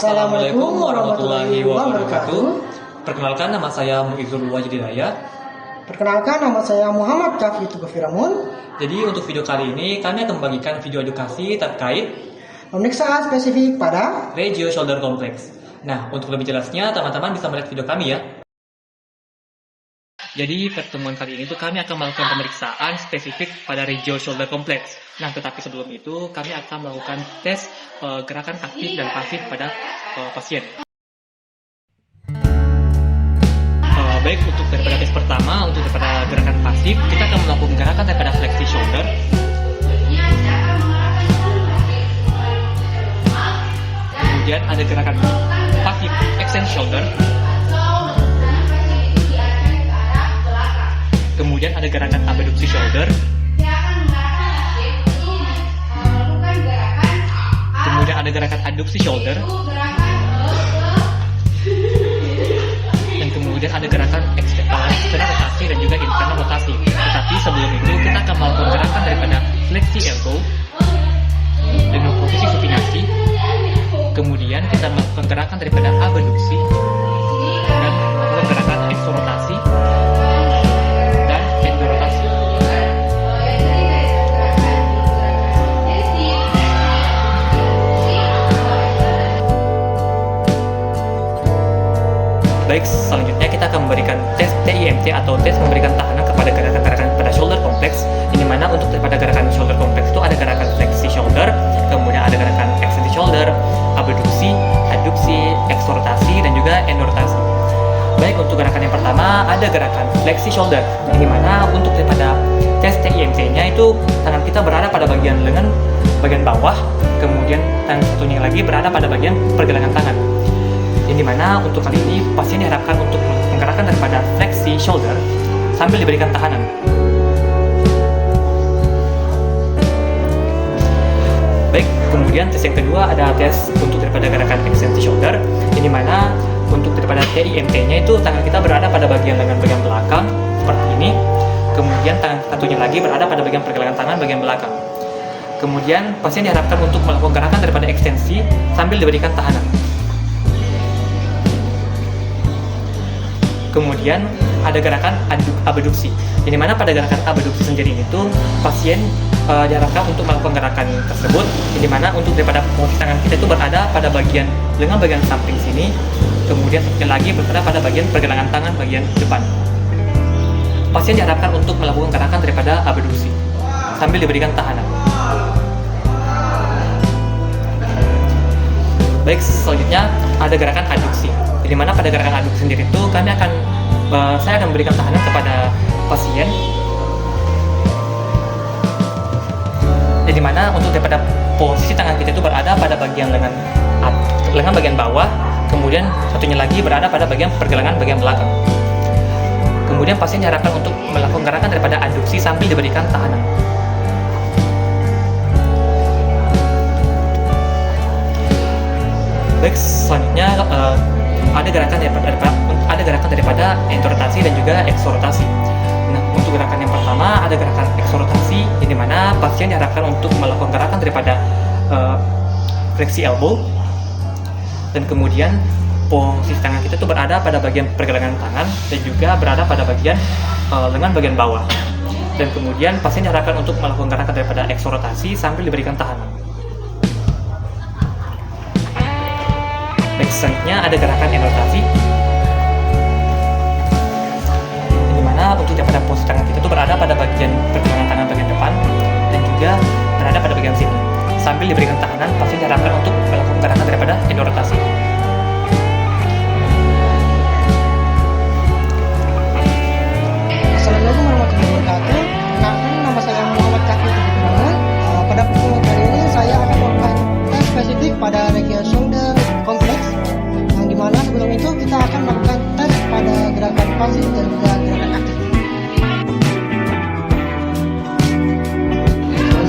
Assalamualaikum warahmatullahi wabarakatuh. Perkenalkan, nama saya Muizul Wajididaya. Perkenalkan, nama saya Muhammad Kafi Tugafiramun. Jadi untuk video kali ini kami akan membagikan video edukasi terkait Pemeriksaan spesifik pada Regio Shoulder Complex. Nah, untuk lebih jelasnya teman-teman bisa melihat video kami ya. Jadi pertemuan kali ini tuh kami akan melakukan pemeriksaan spesifik pada Regio Shoulder Complex. Nah, tetapi sebelum itu kami akan melakukan tes gerakan aktif dan pasif pada pasien. Baik, untuk daripada tes pertama, untuk daripada gerakan pasif, kita akan melakukan gerakan daripada flexi shoulder. Kemudian ada gerakan pasif extend shoulder. Kemudian ada gerakan abduksi shoulder. Kemudian ada gerakan adduksi shoulder. Dan kemudian ada gerakan external rotasi dan juga internal rotasi. Tetapi sebelum itu kita akan melakukan gerakan daripada flexi elbow dengan posisi supinasi. Kemudian kita melakukan gerakan daripada abduksi dan melakukan gerakan exorotasi dan endorotasi. Baik, selanjutnya kita akan memberikan tes TIMC atau tes memberikan tahanan kepada gerakan-gerakan pada shoulder complex. Ini mana untuk daripada gerakan shoulder complex itu ada gerakan flexi shoulder, kemudian ada gerakan extension shoulder, abduksi, adduksi, exorotasi dan juga endorotasi. Baik, untuk gerakan yang pertama ada gerakan flexi shoulder. Ini mana untuk daripada tes TIMC-nya itu tangan kita berada pada bagian lengan bagian bawah, kemudian tangan satunya lagi berada pada bagian pergelangan tangan. Ini mana untuk kali ini pasien diharapkan untuk menggerakkan daripada flexi shoulder sambil diberikan tahanan. Baik, kemudian tes yang kedua ada tes untuk daripada gerakan extension shoulder. Ini mana untuk daripada TIMT-nya itu tangan kita berada pada bagian lengan bagian belakang seperti ini. Kemudian tangan satunya lagi berada pada bagian pergelangan tangan bagian belakang. Kemudian pasien diharapkan untuk melakukan gerakan daripada ekstensi sambil diberikan tahanan. Kemudian ada gerakan abduksi. Ini mana pada gerakan abduksi sendiri itu pasien diharapkan untuk melakukan gerakan tersebut. Ini mana untuk daripada posisi tangan kita itu berada pada bagian lengan bagian samping sini. Kemudian satunya lagi berada pada bagian pergelangan tangan bagian depan. Pasien diharapkan untuk melakukan gerakan daripada abduksi sambil diberikan tahanan. Baik, selanjutnya ada gerakan adduksi. Di mana pada gerakan adduksi sendiri itu saya akan memberikan tahanan kepada pasien. Jadi mana untuk daripada posisi tangan kita itu berada pada bagian lengan bagian bawah, kemudian satunya lagi berada pada bagian pergelangan bagian belakang. Kemudian pasien diharapkan untuk melakukan gerakan daripada adduksi sambil diberikan tahanan. Baik, selanjutnya ada gerakan daripada endorotasi dan juga exorotasi. Nah, untuk gerakan yang pertama ada gerakan exorotasi, di mana pasien diharapkan untuk melakukan gerakan daripada flexi elbow, dan kemudian posisi tangan kita itu berada pada bagian pergelangan tangan dan juga berada pada bagian lengan bagian bawah. Dan kemudian pasien diharapkan untuk melakukan gerakan daripada exorotasi sambil diberikan tahanan. Selanjutnya ada gerakan endorotasi, di mana untuk daripada posisi tangan kita itu berada pada bagian pergelangan tangan bagian depan dan juga berada pada bagian sini. Sambil diberikan tahanan, pasien diharapkan untuk melakukan gerakan daripada endorotasi. Assalamualaikum warahmatullahi wabarakatuh. Nama saya Muhammad Kafi Tugafiramun. Pada pertemuan kali ini saya akan melakukan tes spesifik pada Regio Shoulder Complex. Dimana sebelum itu kita akan melakukan tes pada gerakan pasif dan juga gerakan aktif.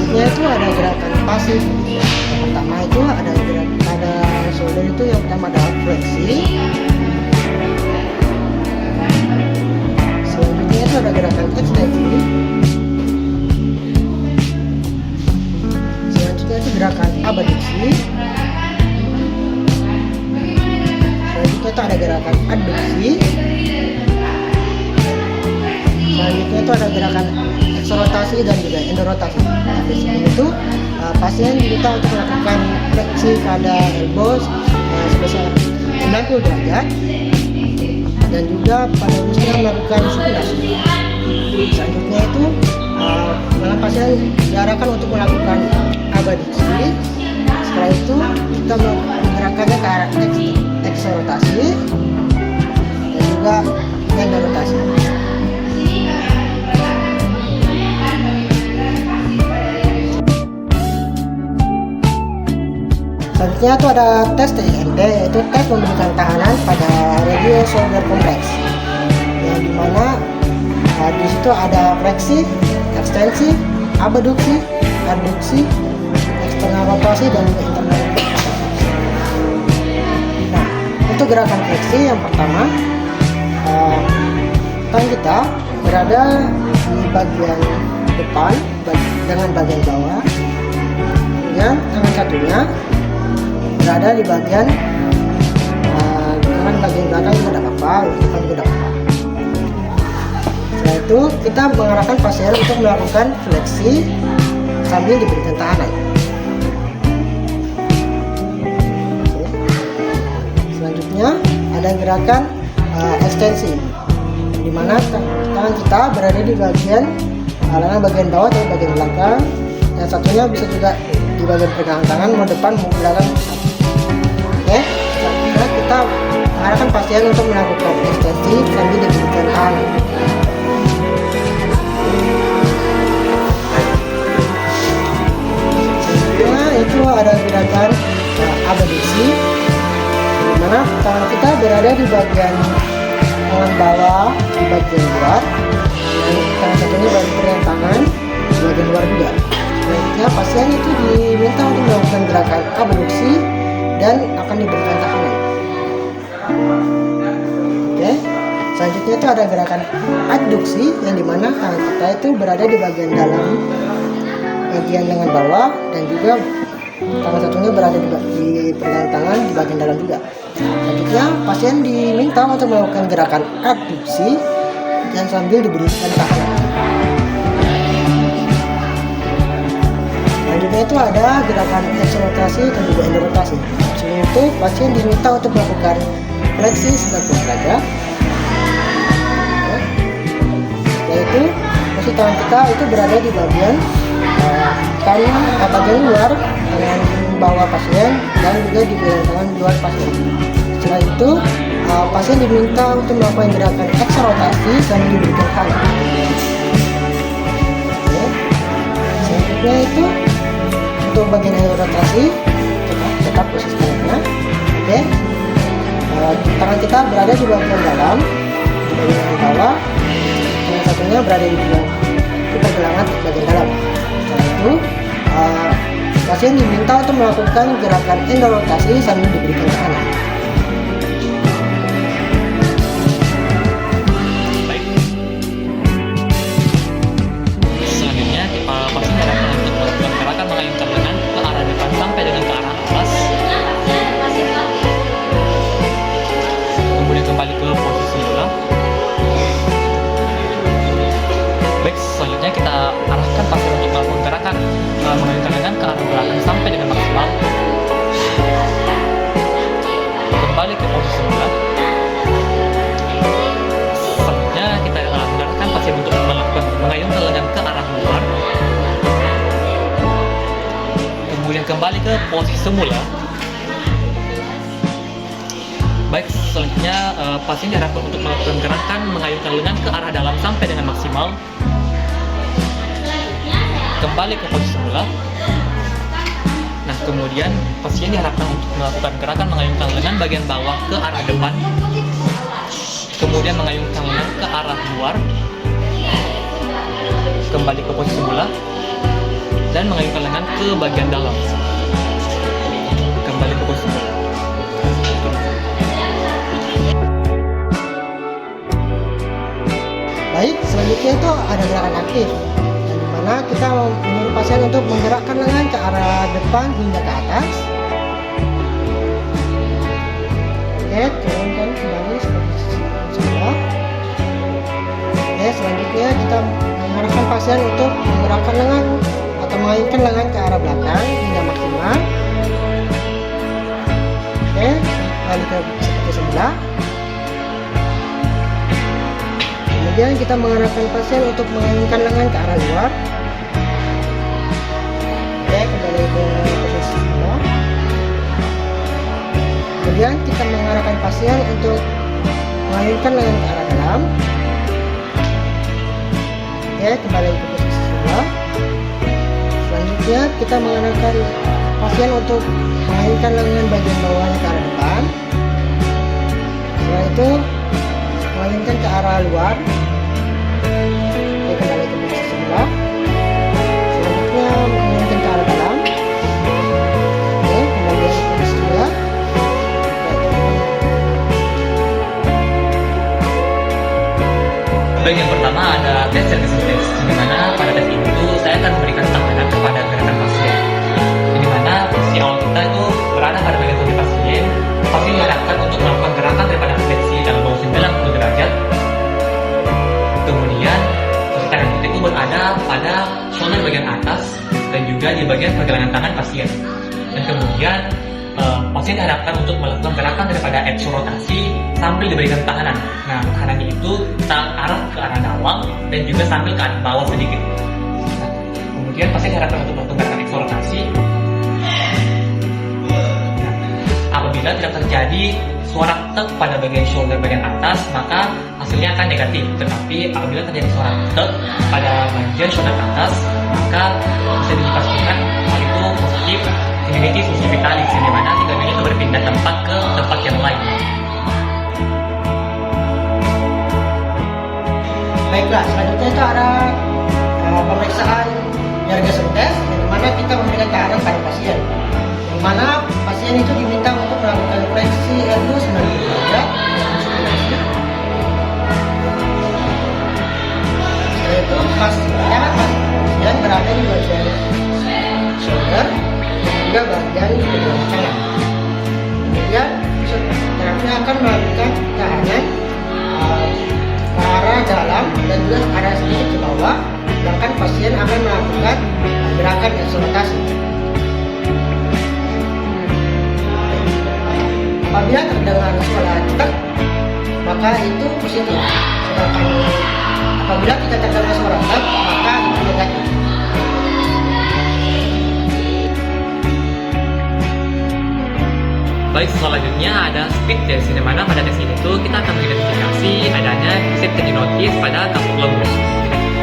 Selanjutnya itu ada gerakan pasif. Yang pertama itu ada gerakan pada shoulder itu yang pertama ada fleksi. Selanjutnya itu ada gerakan ekstensi. Selanjutnya itu gerakan abduksi. itu ada gerakan adduksi. Selanjutnya itu ada gerakan eksorotasi dan juga endorotasi. Di sini itu pasien diminta untuk melakukan fleksi pada elbow sebesar 90 derajat dan juga pada urusnya melakukan sirkulasi. Selanjutnya itu pasien diarahkan untuk melakukan abduksi. Setelah itu kita menggerakkannya ke arah eksorotasi dan juga endorotasi. Selanjutnya itu ada tes TIMT, yaitu tes memberikan tahanan pada radial shoulder complex, yang dimana di situ ada fleksi, ekstensi, abduksi, adduksi, eksternal rotasi dan juga internal rotasi. Nah, untuk gerakan fleksi yang pertama, tangan kita berada di bagian depan dengan bagian bawah, kemudian tangan satunya berada di bagian bagian belakang juga tidak apa-apa, depan juga tidak apa-apa. Setelah itu kita mengarahkan pasien untuk melakukan fleksi sambil diberikan tahanan. Selanjutnya ada gerakan ekstensi, di mana tangan kita berada di bagian bagian bawah atau bagian belakang, dan satunya bisa juga di bagian pergelangan tangan mau depan mau belakang. Oke, selanjutnya kita mengarahkan pasien untuk melakukan ekstensi sambil diberikan tahanan. Selanjutnya itu ada gerakan abduksi, di mana tangan kita berada di bagian tangan bawah di bagian luar, dan tangan satunya berada di pergelangan tangan di bagian luar juga. Selanjutnya pasien itu diminta untuk melakukan gerakan abduksi dan akan diberikan tahanan. Oke, selanjutnya itu ada gerakan adduksi, yang dimana tangan kita itu berada di bagian dalam, bagian lengan bawah, dan juga tangan satunya berada di pergelangan tangan di bagian dalam juga. Selanjutnya pasien diminta untuk melakukan gerakan adduksi dan sambil diberikan tahanan. Selanjutnya itu ada gerakan eksorotasi dan juga endorotasi. Sebelum itu pasien diminta untuk melakukan fleksi 90 derajat. Setelah itu posisi tangan kita itu berada di bagian kanan bagian luar dengan bawah pasien dan juga di bagian tangan luar pasien. Setelah itu pasien diminta untuk melakukan gerakan eksorotasi sambil diberikan tahanan. Selanjutnya itu untuk bagian rotasi, tetap posisi tangannya. Oke, tangan kita berada di bagian dalam, di bagian bawah, yang satunya berada di pergelangan bagian dalam. Setelah itu pasien diminta untuk melakukan gerakan endorotasi sambil diberikan tahanan. Selanjutnya kita arahkan pasien untuk melakukan gerakan mengayunkan lengan ke arah belakang sampai dengan maksimal. Kembali ke posisi semula. Selanjutnya kita arahkan pasien untuk melakukan mengayunkan lengan ke arah luar. Kemudian kembali ke posisi semula. Baik, selanjutnya pasien diharapkan untuk melakukan gerakan mengayunkan lengan ke arah dalam sampai dengan maksimal. Kembali ke posisi semula. Nah, kemudian pasien diharapkan untuk melakukan gerakan mengayunkan lengan bagian bawah ke arah depan, kemudian mengayunkan lengan ke arah luar, kembali ke posisi semula, dan mengayunkan lengan ke bagian dalam, kembali ke posisi semula. Baik, selanjutnya itu ada gerakan aktif, dimana kita menyuruh pasien untuk menggerakkan lengan ke arah depan hingga ke atas. Oke, turunkan mengalirkan lengan ke arah belakang hingga maksimal. Oke, kembali ke seperti semula. Kemudian kita mengarahkan pasien untuk mengalirkan lengan ke arah luar. Oke, kembali ke posisi semula. Kemudian kita mengarahkan pasien untuk mengalirkan lengan ke arah dalam. Oke, kembali ke posisi semula. Selanjutnya kita mengarahkan pasien untuk mengalirkan lengan bagian bawahnya ke arah depan. Setelah itu mengalirkan ke arah luar. Oke, kembali ke posisi semula. Selanjutnya mengalirkan ke arah dalam. Oke, kembali ke posisi semula. Bagian pertama ada tes dan tes, di mana pada tes itu saya akan memberikan tekanan kepada gerakan pasien. Di mana posisi awal kita itu berada pada bagian tubuh pasien. Pasien diarahkan untuk melakukan gerakan daripada fleksi dalam bawah 90 derajat. Kemudian posisi tangan kita itu berada pada shoulder bagian atas dan juga di bagian pergelangan tangan pasien. Dan kemudian pasien diharapkan untuk melakukan gerakan daripada action rotasi sambil diberikan tahanan. Nah, tahanannya itu kita arah ke arah dalam dan juga sambil ke arah bawah sedikit. Nah, kemudian pasien diharapkan untuk melakukan gerakan action rotasi. Nah, apabila tidak terjadi suara tek pada bagian shoulder bagian atas, maka hasilnya akan negatif. Tetapi apabila terjadi suara tek pada bagian shoulder atas, maka bisa dipastikan hal itu positif. Tendinitis vitalis, di mana ligamen itu berpindah tempat ke tempat yang lain. Baiklah, selanjutnya itu ada pemeriksaan Yergason test, di mana kita memberikan tekanan pada pasien. Di mana pasien itu diminta untuk melakukan fleksi elbow 90 derajat. Setelah itu pasien berada di bagian shoulder juga bagian pergelangan tangan. Kemudian fisioterapis akan melakukan tahanan ke arah dalam dan juga ke arah sedikit ke bawah, sedangkan pasien akan melakukan gerakan eksorotasi. Apabila terdengar suara tek, maka itu positif. Sedangkan apabila tidak terdengar suara tek, maka itu negatif. Baik, selanjutnya ada speed test, di mana pada tes ini tuh kita akan mengidentifikasi adanya defisit tendinotis pada kapsul longus.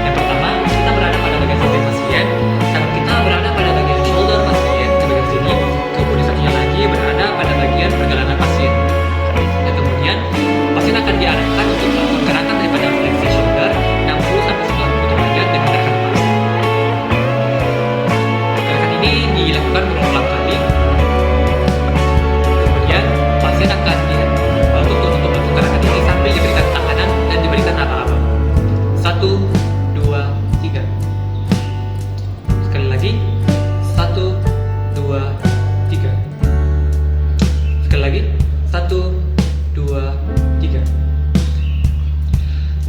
Yang pertama, kita berada pada bagian samping pasien, tangan kita berada pada bagian shoulder pasien di bagian sini, kemudian satunya lagi berada pada bagian pergelangan pasien. Dan kemudian pasien akan diarahkan untuk melakukan gerakan daripada fleksi shoulder 60-90 derajat dengan gerakan pas. Gerakan ini dilakukan berulang kali. Pasien akan dituntut untuk melakukan gerakan ini sambil diberikan tekanan dan diberikan apa-apa. 1, 2, 3. Sekali lagi. 1, 2, 3. Sekali lagi. 1, 2, 3.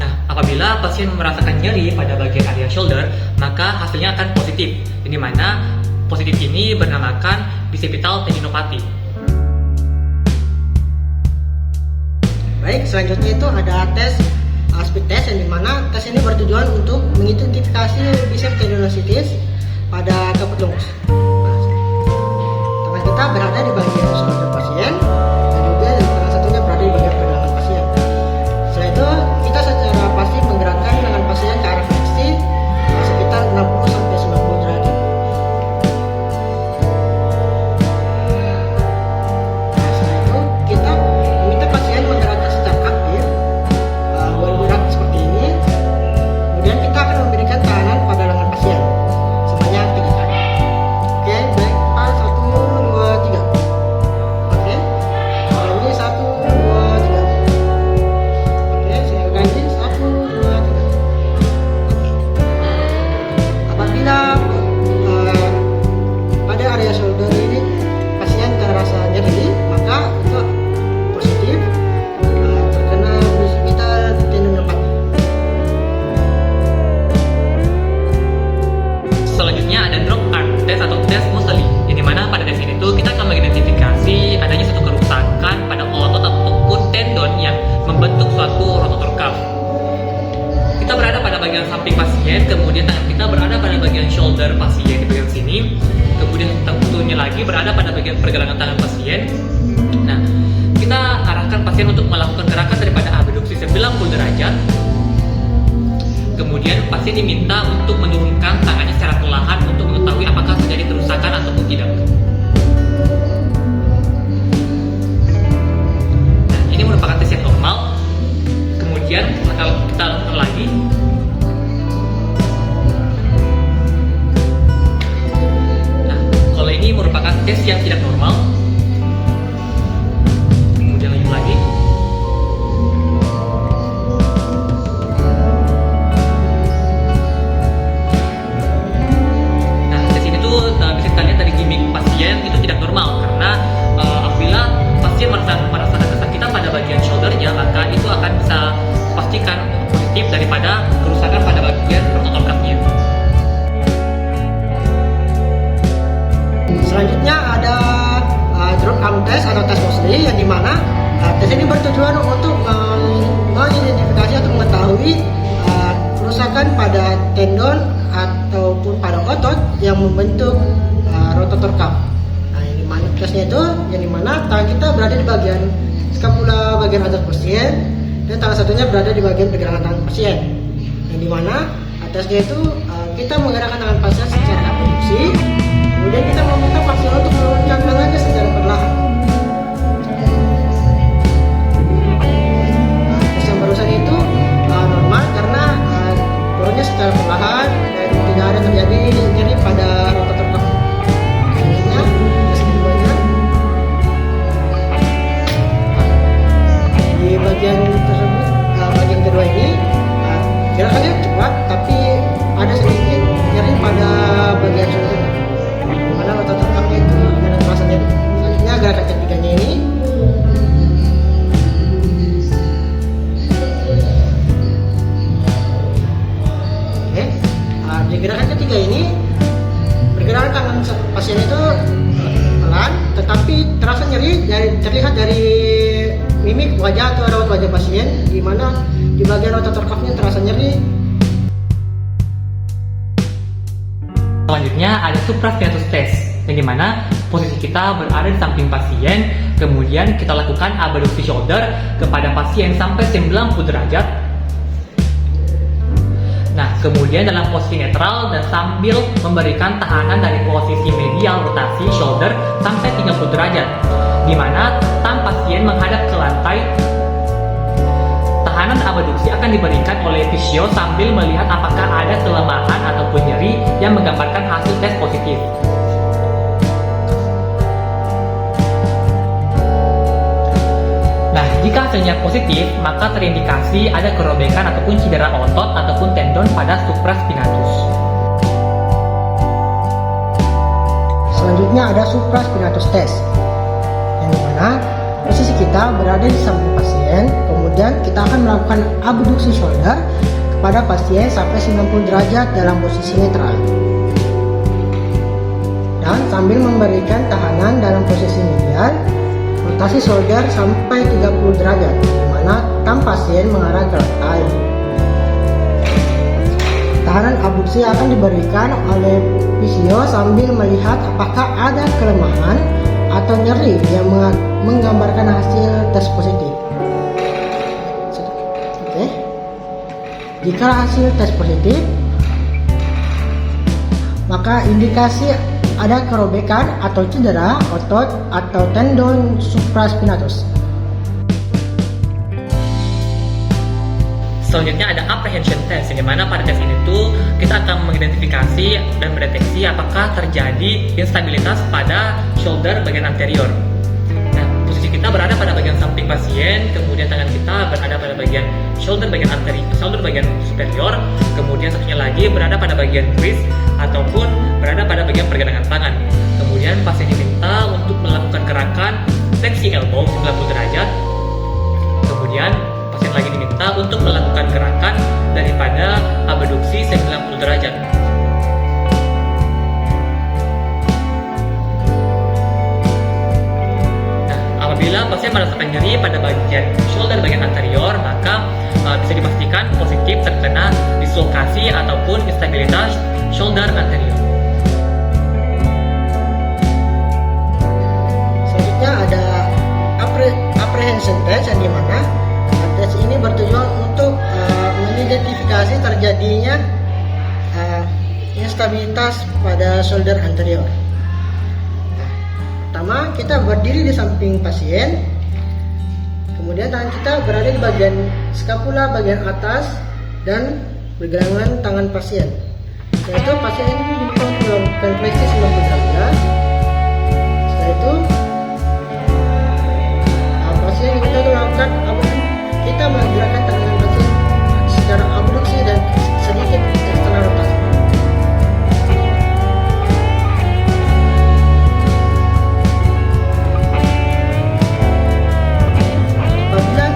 Nah, apabila pasien merasakan nyeri pada bagian area shoulder, maka hasilnya akan positif. Di mana positif ini bernamakan bicipital tendinopati. Baik, selanjutnya itu ada tes speed test, yang dimana tes ini bertujuan untuk mengidentifikasi bicep tendinositis pada kaput longus. Tangan kita berada di bagian shoulder pasien dan juga tangan satunya berada di bagian pergelangan pasien. Setelah itu kita secara pasti menggerakkan tangan pasien ke arah fleksi sekitar 60-90 derajat. Setelah itu kita meminta pasien menggerakkan seperti ini. Kemudian kita akan memberikan tahanan pada lengan pasien sebanyak 3 kali. Oke, baik, 1, 2, 3. Oke, shoulder pasien di bagian sini. Kemudian tentunya lagi berada pada bagian pergelangan tangan pasien. Nah, kita arahkan pasien untuk melakukan gerakan daripada abduksi 90 derajat. Kemudian pasien diminta untuk menurunkan tangannya secara perlahan untuk mengetahui apakah terjadi kerusakan ataupun tidak. Nah, ini merupakan tes yang normal. Kemudian kalau kita lakukan lagi, nah kalau ini merupakan tes yang tidak normal. Kemudian lanjut lagi. Nah, tes ini tuh bisa kita lihat dari gimmick pasien itu tidak normal karena apabila pasien merasakan kesakitan pada bagian shouldernya, maka itu akan bisa pastikan positif daripada kerusakan pada bagian rotator cuff-nya. Selanjutnya ada drop arm test atau tes Mosley, yang dimana tes ini bertujuan untuk mengidentifikasi atau mengetahui kerusakan pada tendon ataupun pada otot yang membentuk rotator cuff. Nah, yang dimana tesnya itu yang dimana tangan kita berada di bagian skapula bagian atas pasien dan salah satunya berada di bagian pergelangan tangan pasien. Yang dimana atasnya itu kita menggerakkan tangan pasien secara abduksi, kemudian kita meminta pasien untuk menurunkan tangannya secara perlahan. Tes yang barusan itu normal karena turunnya secara perlahan dan tidak ada terjadi nyeri pada rotator cuff. Selanjutnya tes keduanya di bagian tersebut, bagian kedua ini gerakannya cepat tapi ada sedikit nyeri pada bagian shoulder, dimana rotator cuff-nya itu ada terasa nyeri. Selanjutnya gerakan ketiganya ini di gerakan ketiga ini pergerakan tangan pasien itu pelan tetapi terasa nyeri, terlihat dari mimik wajah atau raut wajah pasien, di mana di bagian rotator cuff-nya terasa nyeri. Selanjutnya ada supraspinatus test, yang dimana posisi kita berada di samping pasien, kemudian kita lakukan abduksi shoulder kepada pasien sampai 90 derajat. Nah, kemudian dalam posisi netral dan sambil memberikan tahanan dari posisi medial rotasi shoulder sampai 30 derajat, di mana tangan pasien menghadap ke lantai. Tahanan abduksi akan diberikan oleh fisio sambil melihat apakah ada kelemahan ataupun nyeri yang menggambarkan hasil tes positif. Nah, jika hasilnya positif, maka terindikasi ada kerobekan ataupun cedera otot ataupun tendon pada supraspinatus. Selanjutnya ada supraspinatus test, yang dimana posisi kita berada di samping pasien, kemudian kita akan melakukan abduksi shoulder kepada pasien sampai 90 derajat dalam posisi netral, dan sambil memberikan tahanan dalam posisi medial rotasi shoulder sampai 30 derajat, di mana tangan pasien mengarah ke lantai. Tahanan abduksi akan diberikan oleh fisio sambil melihat apakah ada kelemahan atau nyeri yang menggambarkan hasil tes positif. Oke. Jika hasil tes positif, maka indikasi ada kerobekan atau cedera otot atau tendon supraspinatus. Selanjutnya ada apprehension test, di mana pada tes ini tuh kita akan mengidentifikasi dan mendeteksi apakah terjadi instabilitas pada shoulder bagian anterior. Nah, posisi kita berada pada bagian samping pasien, kemudian tangan kita berada pada bagian shoulder bagian anterior, shoulder bagian superior, kemudian satunya lagi berada pada bagian wrist ataupun berada pada bagian pergelangan tangan. Kemudian pasien diminta untuk melakukan gerakan fleksi elbow 90 derajat. Kemudian pasien lagi diminta untuk melakukan gerakan daripada abduksi 90 derajat. Nah, apabila pasien merasakan nyeri pada bagian shoulder bagian anterior, maka bisa dipastikan positif terkena dislokasi ataupun instabilitas shoulder anterior. selanjutnya ada apprehension test, yang dimana tes ini bertujuan untuk mengidentifikasi terjadinya instabilitas pada shoulder anterior. Pertama, kita berdiri di samping pasien, kemudian tangan kita berada di bagian skapula bagian atas dan bergelangan tangan pasien. Setelah itu pasien ini melakukan fleksi 90 derajat. Setelah itu pasien kita melakukan kita menggerakkan tangan pasien secara abduksi dan sedikit eksternal rotasi. Apabila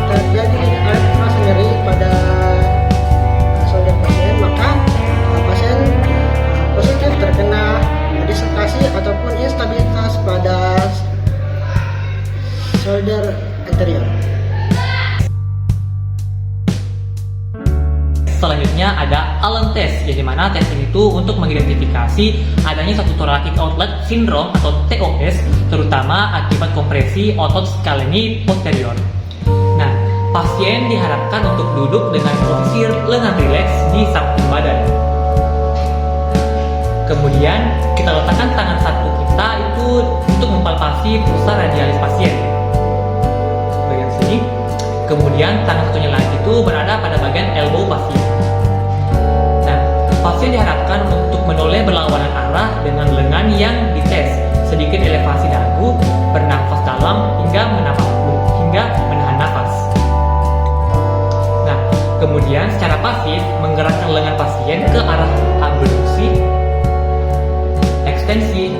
terjadi rasa nyeri pada shoulder pasien, maka pasien positif terkena dislokasi ataupun instabilitas pada shoulder anterior. Selanjutnya ada Allen test, yang dimana tes ini tuh untuk mengidentifikasi adanya satu thoracic outlet syndrome atau TOS, terutama akibat kompresi otot skaleni posterior. Nah, pasien diharapkan untuk duduk dengan posisi lengan rileks di samping badan. Kemudian kita letakkan tangan satu kita itu untuk mempalpasi pulsa radialis pasien bagian sini. Kemudian tangan satunya lagi itu berada pada bagian elbow pasien. Nah, pasien diharapkan untuk menoleh berlawanan arah dengan lengan yang dites, sedikit elevasi dagu, bernafas dalam hingga menahan nafas. Nah, kemudian secara pasif menggerakkan lengan pasien ke arah abduksi, ekstensi,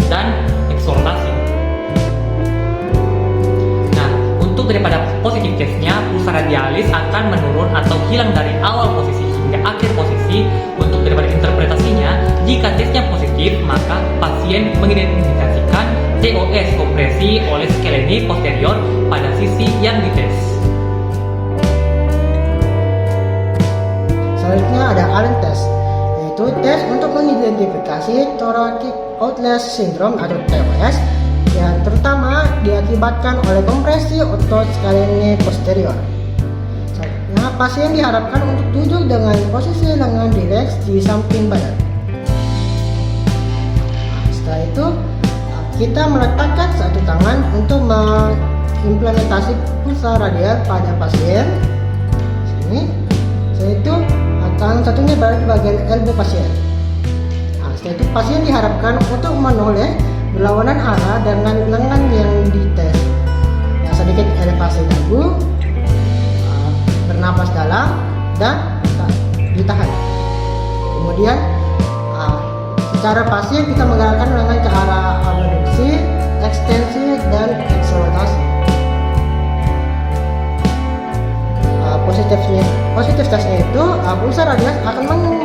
dan eksortasi. Nah, untuk daripada positif testnya, pulsa radialis akan menurun atau hilang dari awal posisi hingga akhir posisi. Untuk daripada interpretasinya, jika tesnya positif, maka pasien mengidentifikasikan TOS kompresi oleh skaleni posterior pada sisi yang dites. Selanjutnya ada Allen test, yaitu tes untuk mengidentifikasi thoracic outlet syndrome atau TOS yang terutama diakibatkan oleh kompresi otot skaleni posterior. Selanjutnya, pasien diharapkan untuk duduk dengan posisi lengan rileks di samping badan. Setelah itu, kita meletakkan satu tangan untuk mengimplementasi pulsa radial pada pasien. Sini. Setelah itu, tangan satunya berada di bagian elbow pasien. Setelah itu, pasien diharapkan untuk menoleh berlawanan arah dengan lengan yang dites. Sedikit elevasi dagu, bernapas dalam, dan ditahan. Kemudian, secara pasif kita menggerakkan lengan ke arah abduksi, ekstensi, dan eksortasi. Positif tesnya itu pulsa radial akan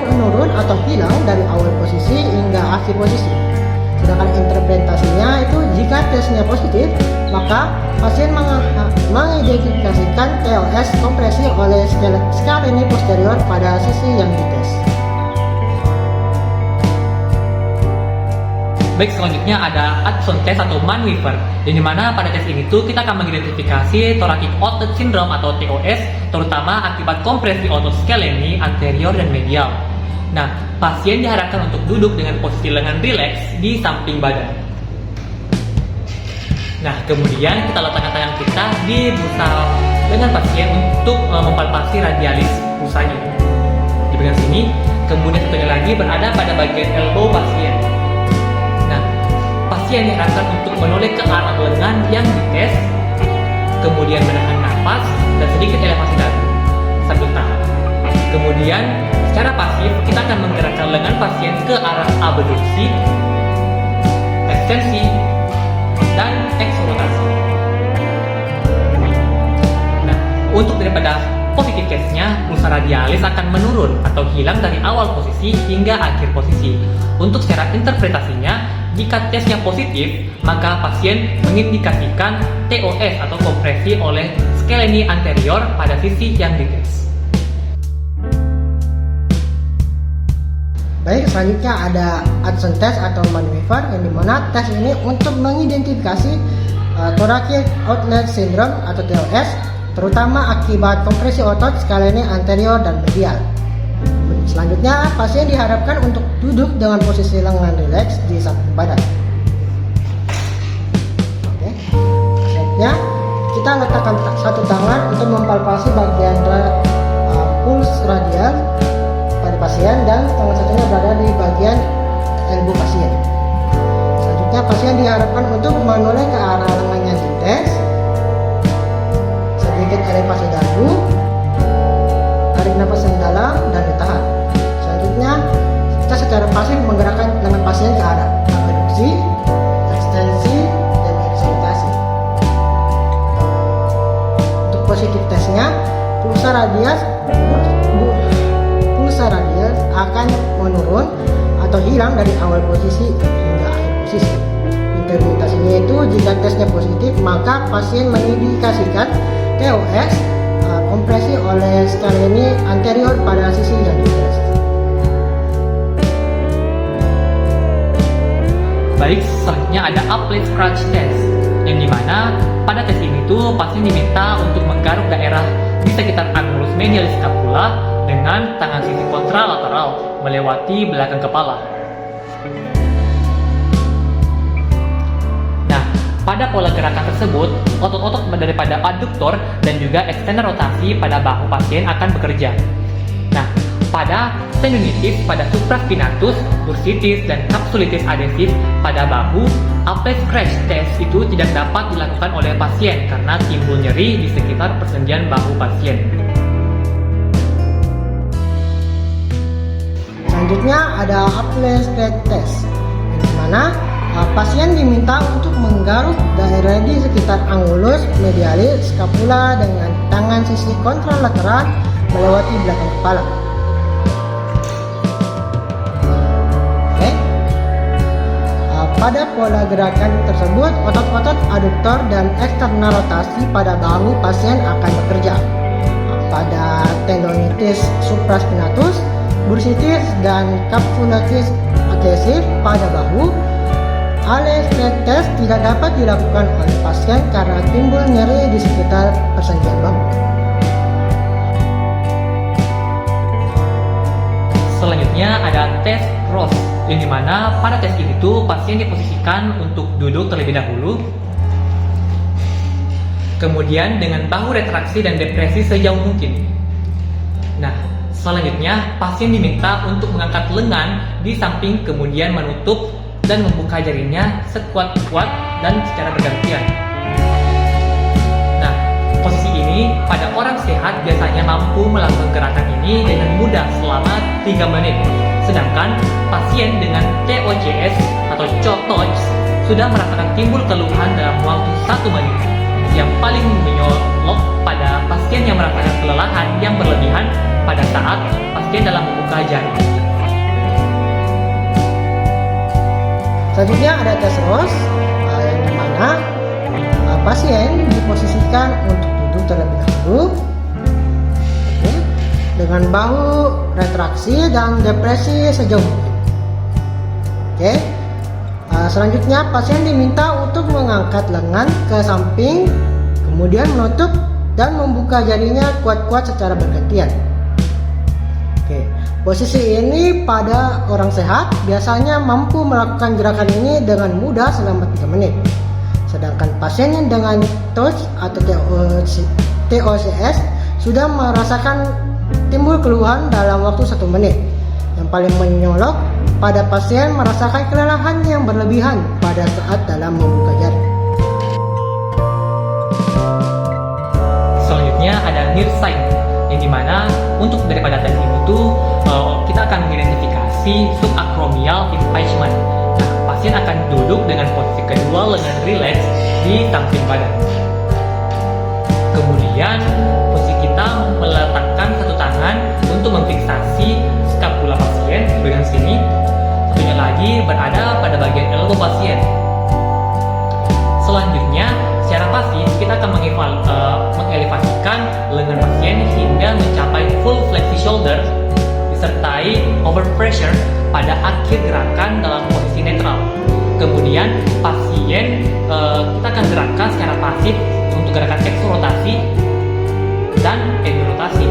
menurun atau hilang dari awal posisi hingga akhir posisi. Sedangkan interpretasinya itu jika tesnya positif, maka pasien mengidentifikasikan TOS kompresi oleh skaleni posterior pada sisi yang dites. Baik, selanjutnya ada Addison test atau Mann-Weaver, yang dimana pada tes ini tuh kita akan mengidentifikasi thoracic outlet syndrome atau TOS, terutama akibat kompresi otot skaleni anterior dan medial. Nah, pasien diharapkan untuk duduk dengan posisi lengan rileks di samping badan. Nah, kemudian kita letakkan tangan kita di busa lengan pasien untuk mempalpasi radialis busanya di bagian sini. Kemudian satunya lagi berada pada bagian elbow pasien. Pasien diharapkan untuk menoleh ke arah lengan yang dites, kemudian menahan nafas dan sedikit elevasi dagu sambil tahan. Kemudian secara pasif kita akan menggerakkan lengan pasien ke arah abduksi, ekstensi, dan eksortasi. Nah, untuk daripada positif testnya, pulsa radialis akan menurun atau hilang dari awal posisi hingga akhir posisi. Untuk secara interpretasinya, jika tesnya positif, maka pasien mengindikasikan TOS atau kompresi oleh skaleni anterior pada sisi yang dites. Baik, selanjutnya ada Hudson test atau maneuver, yang dimana tes ini untuk mengidentifikasi thoracic outlet syndrome atau TOS, terutama akibat kompresi otot skala ini anterior dan medial. Selanjutnya, pasien diharapkan untuk duduk dengan posisi lengan rileks di samping badan. Oke. Selanjutnya, kita letakkan satu tangan untuk mempalpasi bagian puls radial pada pasien dan tangan satunya berada di bagian elbow pasien. Selanjutnya, pasien diharapkan untuk menoleh ke arah lengannya dites, sedikit elevasi dagu, tarik nafas yang dalam dan ditahan. Selanjutnya, kita secara pasif menggerakkan lengan pasien ke arah abduksi, ekstensi, dan eksaltasi. Untuk positif tesnya, pulsa radial akan menurun atau hilang dari awal posisi hingga akhir posisi. Interpretasinya itu, jika tesnya positif, maka pasien mengindikasikan TOS kompresi oleh skala ini anterior pada sisi yang dites. Baik, selanjutnya ada Applet Crunch Test, yang dimana pada tes ini tuh pasien diminta untuk menggaruk daerah di sekitar angulus medialis scapula dengan tangan sisi kontralateral melewati belakang kepala. Nah, pada pola gerakan tersebut, otot-otot daripada adduktor dan juga extender rotasi pada bahu pasien akan bekerja. Nah, pada tendinitis pada supraspinatus, bursitis, dan capsulitis adhesif pada bahu, Applet Crunch Test itu tidak dapat dilakukan oleh pasien karena timbul nyeri di sekitar persendian bahu pasien. Selanjutnya ada Applet Test, di mana pasien diminta untuk menggaruk daerah di sekitar angulus medialis scapula dengan tangan sisi kontralateral melewati belakang kepala. Oke. Pada pola gerakan tersebut, otot-otot aduktor dan eksternal rotasi pada bahu pasien akan bekerja. Pada tendonitis supraspinatus, bursitis, dan capsulitis adhesif pada bahu, Applet test tidak dapat dilakukan oleh pasien karena timbul nyeri di sekitar persendian bahu. Selanjutnya ada tes Ross, yang dimana pada tes ini tuh pasien diposisikan untuk duduk terlebih dahulu, kemudian dengan bahu retraksi dan depresi sejauh mungkin. Nah, selanjutnya pasien diminta untuk mengangkat lengan di samping, kemudian menutup dan membuka jarinya sekuat-kuat dan secara bergantian. Nah, posisi ini pada orang sehat biasanya mampu melakukan gerakan ini dengan mudah selama 3 menit. Sedangkan pasien dengan TOCS atau CHO-TOCS sudah merasakan timbul keluhan dalam waktu 1 menit. Yang paling menyolok pada pasien yang merasakan kelelahan yang berlebihan pada saat pasien dalam membuka jari. Selanjutnya ada tes Ross, yang dimana pasien diposisikan untuk duduk terlebih dahulu, dengan bahu retraksi dan depresi sejauh mungkin. Selanjutnya pasien diminta untuk mengangkat lengan ke samping, kemudian menutup dan membuka jarinya kuat-kuat secara bergantian. Posisi ini pada orang sehat biasanya mampu melakukan gerakan ini dengan mudah selama 3 menit. Sedangkan pasien yang dengan TOCS atau TOCS sudah merasakan timbul keluhan dalam waktu 1 menit. Yang paling menyolok pada pasien merasakan kelelahan yang berlebihan pada saat dalam membuka jari. Selanjutnya ada near sign, yang dimana untuk daripada tes ini tuh kita akan mengidentifikasi subacromial impingement. Nah, pasien akan duduk dengan posisi kedua lengan rileks di samping badan. Kemudian posisi kita meletakkan satu tangan untuk memfiksasi skapula pasien di bagian sini, satunya lagi berada pada bagian elbow pasien. Selanjutnya, secara pasif kita akan mengelevasikan lengan pasien hingga mencapai full flexi shoulder disertai over pressure pada akhir gerakan dalam posisi netral. Kemudian pasien kita akan gerakkan secara pasif untuk gerakan exorotasi dan endorotasi.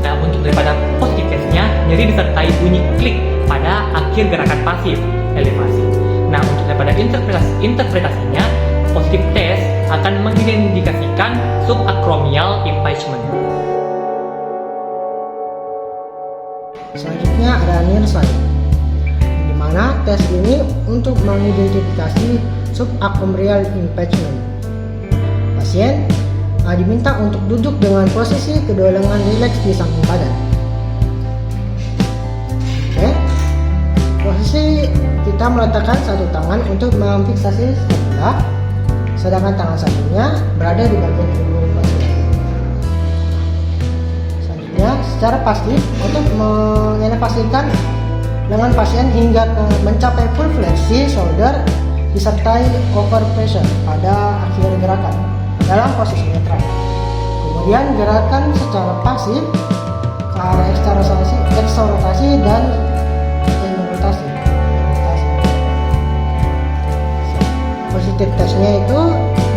Nah, untuk daripada positive testnya, nyeri disertai bunyi klik pada akhir gerakan pasif elevasi. Nah, untuk daripada interpretasinya, positive test akan mengindikasikan subacromial impingement. Selanjutnya ada Nearsight, di mana tes ini untuk mengidentifikasi subacromial impingement. Pasien diminta untuk duduk dengan posisi kedua lengan rileks di samping badan. Oke. Posisi kita meletakkan satu tangan untuk memfiksasi skapula, sedangkan tangan satunya berada di bagian ujung pasien. Selanjutnya, secara pasif untuk mengelevasikan lengan pasien hingga mencapai full fleksi shoulder disertai over pressure pada akhir gerakan dalam posisi netral. Kemudian gerakan secara pasif ke arah exorotasi dan endorotasi. Positif testnya itu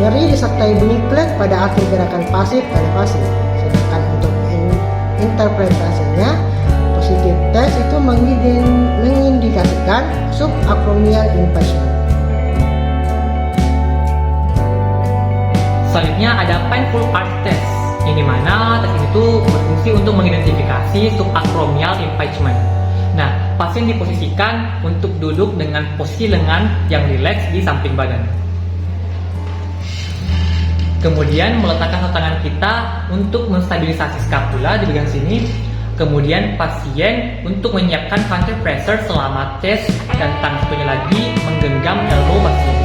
nyeri disertai bunyi klik pada akhir gerakan pasif elevasi. Sedangkan untuk interpretasinya, positif test itu mengindikasikan subacromial impingement. Selanjutnya ada painful arch test, ini mana tes itu berfungsi untuk mengidentifikasi subacromial impingement. Nah, pasien diposisikan untuk duduk dengan posisi lengan yang rileks di samping badan. Kemudian meletakkan tangan kita untuk menstabilisasi skapula di bagian sini. Kemudian pasien untuk menyiapkan counter pressure selama tes, dan tangan satunya lagi menggenggam elbow pasien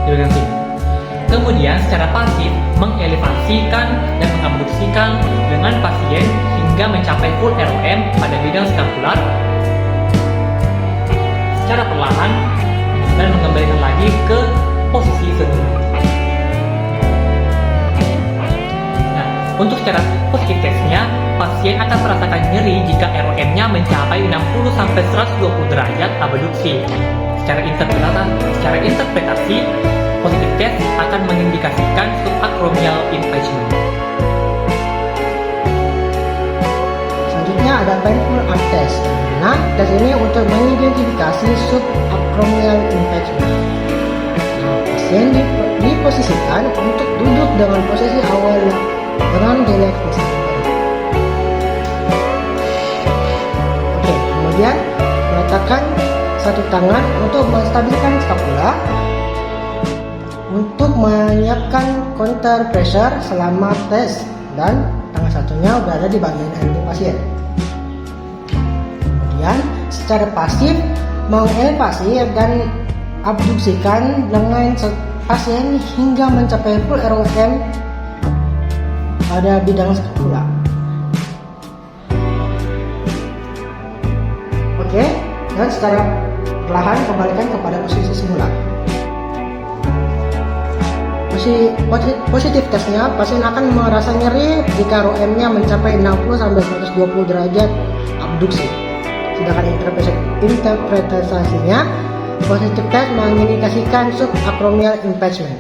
di bagian sini. Kemudian secara pasif mengelevasikan dan mengabduksikan lengan pasien hingga mencapai full ROM pada bidang skapular secara perlahan dan mengembalikan lagi ke posisi semula. Nah, untuk secara positif testnya, pasien akan merasakan nyeri jika ROM-nya mencapai 60-120 derajat abduksi. Secara interpretasi, positif test akan mengindikasikan subacromial impingement. Selanjutnya ada painful arch test. Nah, tes ini untuk mengidentifikasi subacromial impingement. Pasien diposisikan untuk duduk dengan posisi awal dengan rileks di samping badan. Oke, kemudian meletakkan satu tangan untuk menstabilkan skapula, untuk menyiapkan counter pressure selama tes, dan tangan satunya berada di bagian elbow pasien. Kemudian secara pasif mengelevasi dan abduksikan lengan pasien hingga mencapai full ROM pada bidang skapula. Oke, dan secara perlahan kembalikan kepada posisi semula. Positif tesnya, pasien akan merasa nyeri jika ROM-nya mencapai 60-120 derajat abduksi. Sedangkan interpretasinya, positif test mengindikasikan subacromial impingement.